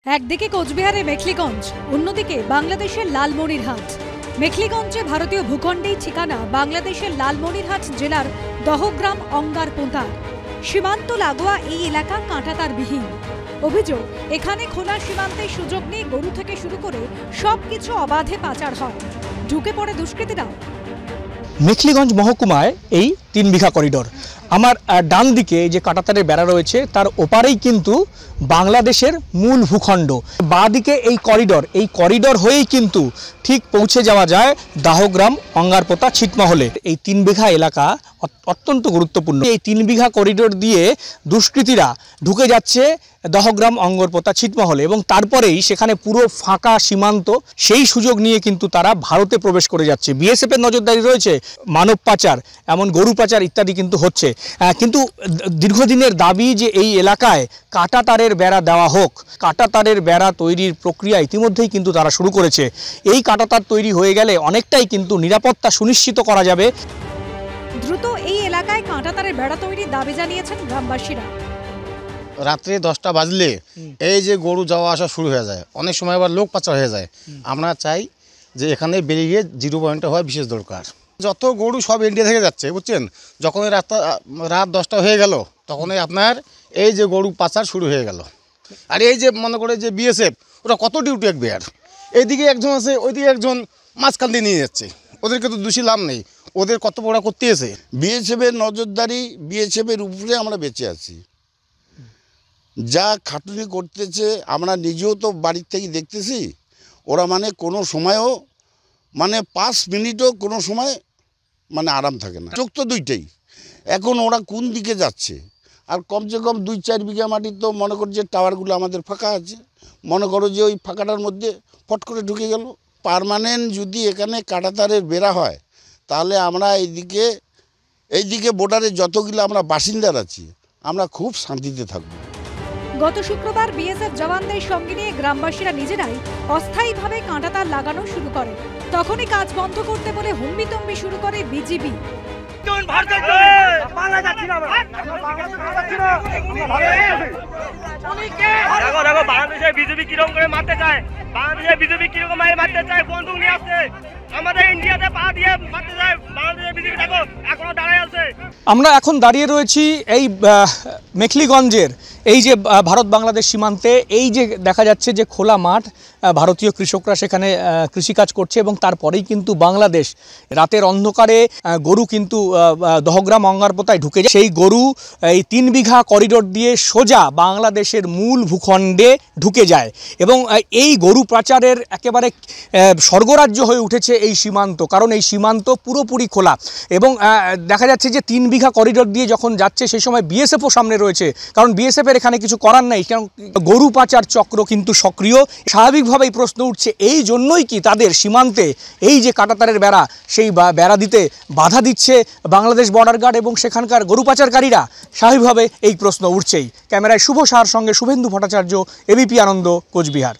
একদিকে কোচবিহারে মেখলিগঞ্জ, অন্যদিকে বাংলাদেশের লালমনিরহাট। মেখলিগঞ্জে ভারতীয় ভূখণ্ডেই ঠিকানা বাংলাদেশের লালমনিরহাট জেলার দহগ্রাম অঙ্গারপোঁতার। সীমান্ত লাগোয়া এই এলাকা কাঁটাতারবিহীন। অভিযোগ, এখানে খোলা সীমান্তে সুযোগ নিয়ে গরু থেকে শুরু করে সবকিছু অবাধে পাচার হয়। ঢুকে পড়ে দুষ্কৃতীরা। মেখলিগঞ্জ মহকুমায় এই 3 বিঘা করিডোর। আমার ডান দিকে যে কাঁটাতারের বেড়া রয়েছে তার ওপারেই কিন্তু বাংলাদেশের মূল ভূখণ্ড। বাঁ দিকে এই করিডোর হয়েই কিন্তু ঠিক পৌঁছে যাওয়া যায় দাহগ্রাম অঙ্গারপোতা ছিটমহলে। এই 3 বিঘা এলাকা অত্যন্ত গুরুত্বপূর্ণ। এই 3 বিঘা করিডোর দিয়ে দুষ্কৃতীরা ঢুকে যাচ্ছে দহগ্রাম অঙ্গারপোতা ছিটমহলে এবং তারপরেই সেখানে পুরো ফাঁকা সীমান্ত, সেই সুযোগ নিয়ে কিন্তু তারা ভারতে প্রবেশ করে যাচ্ছে। বিএসএফ এর নজরদারি রয়েছে, মানব পাচার, এমন গরু পাচার ইত্যাদি কিন্তু হচ্ছে। কিন্তু দীর্ঘদিনের দাবি যে এই এলাকায় কাঁটাতারের বেড়া দেওয়া হোক। কাঁটাতারের বেড়া তৈরির প্রক্রিয়া ইতিমধ্যেই কিন্তু তারা শুরু করেছে। এই কাঁটাতার তৈরি হয়ে গেলে অনেকটাই কিন্তু নিরাপত্তা সুনিশ্চিত করা যাবে। দ্রুত এই এলাকায় কাঁটাতারের বেড়া তৈরির দাবি জানিয়েছেন গ্রামবাসীরা। রাত্রে 10টা বাজলে এই যে গরু যাওয়া আসা শুরু হয়ে যায়, অনেক সময় আবার লোক পাচার হয়ে যায়। আমরা চাই যে এখানে বেরিয়ে 0 পয়েন্টে হওয়া বিশেষ দরকার। যত গরু সব ইন্ডিয়া থেকে যাচ্ছে, বুঝছেন। যখন রাত 10টা হয়ে গেল তখনই আপনার এই যে গরু পাচার শুরু হয়ে গেল। আর এই যে মনে করে যে বিএসএফ, ওরা কত ডিউটি রাখবে। আর এইদিকে একজন আছে, ওইদিকে একজন, মাঝখান দিয়ে নিয়ে যাচ্ছে। ওদেরকে তো দোষী লাভ নেই, ওদের কত বড় করতে এসে। বিএসএফের নজরদারি, বিএসএফের উপরে আমরা বেঁচে আছি। যা খাটুনি করতেছে আমরা নিজেও তো বাড়ির থেকে দেখতেছি। ওরা মানে কোনো সময়ও 5 মিনিটও কোনো সময় আরাম থাকে না। চোখ তো দুইটাই। এখন ওরা কোন দিকে যাচ্ছে। আর কমসে কম 2-4 বিঘা মাটি তো মনে করো যে টাওয়ারগুলো আমাদের ফাঁকা আছে। মনে করো যে ওই ফাঁকাটার মধ্যে ফট করে ঢুকে গেল। পার্মানেন্ট যদি এখানে কাঁটাতারের বেড়া হয় তাহলে আমরা এইদিকে বর্ডারে যতগুলো আমরা বাসিন্দার আছি আমরা খুব শান্তিতে থাকব। গত শুক্রবার বিএসএফ জওয়ানদের সঙ্গে নিয়ে গ্রামবাসীরা নিজেরাই অস্থায়ীভাবে কাঁটাতার লাগানো শুরু করে। তখনই কাজ বন্ধ করতে বলে হুম্বিতম্বি শুরু করে বিজিবি। বাংলাদেশের বিজেপি কিরকম করে মারতে চায়, বাংলাদেশের বিজেপি কিরকম মারতে চায়, বন্দুক নিয়ে আসছে। আমাদের ইন্ডিয়াতে পা দিয়ে মারতে চায়। বাংলাদেশের বিজেপি দেখো এখনো দাঁড়ায় আছে। আমরা এখন দাঁড়িয়ে রয়েছি এই মেখলিগঞ্জের এই যে ভারত বাংলাদেশ সীমান্তে। এই যে দেখা যাচ্ছে যে খোলা মাঠ, ভারতীয় কৃষকরা সেখানে কৃষিকাজ করছে এবং তারপরেই কিন্তু বাংলাদেশ রাতের অন্ধকারে গরু কিন্তু দহগ্রাম অঙ্গারপোতায় ঢুকে যায়। সেই গরু এই 3 বিঘা করিডোর দিয়ে সোজা বাংলাদেশের মূল ভূখণ্ডে ঢুকে যায় এবং এই গরু পাচারের একেবারে স্বর্গরাজ্য হয়ে উঠেছে এই সীমান্ত। কারণ এই সীমান্ত পুরোপুরি খোলা এবং দেখা যাচ্ছে যে 3 বিঘা করিডোর দিয়ে যখন যাচ্ছে সেই সময় বিএসএফও সামনে রয়েছে। কারণ বিএসএফের এখানে কিছু করার নেই, কারণ গরু পাচার চক্র কিন্তু সক্রিয়। স্বাভাবিকভাবেই প্রশ্ন উঠছে, এই জন্যই কি তাদের সীমান্তে এই যে কাঁটাতারের বেড়া, সেই বেড়া দিতে বাধা দিচ্ছে বাংলাদেশ বর্ডার গার্ড এবং সেখানকার গরু পাচারকারীরা? স্বাভাবিকভাবে এই প্রশ্ন উঠছেই। ক্যামেরায় শুভ সাহার সঙ্গে শুভেন্দু ভট্টাচার্য, এবিপি আনন্দ, কোচবিহার।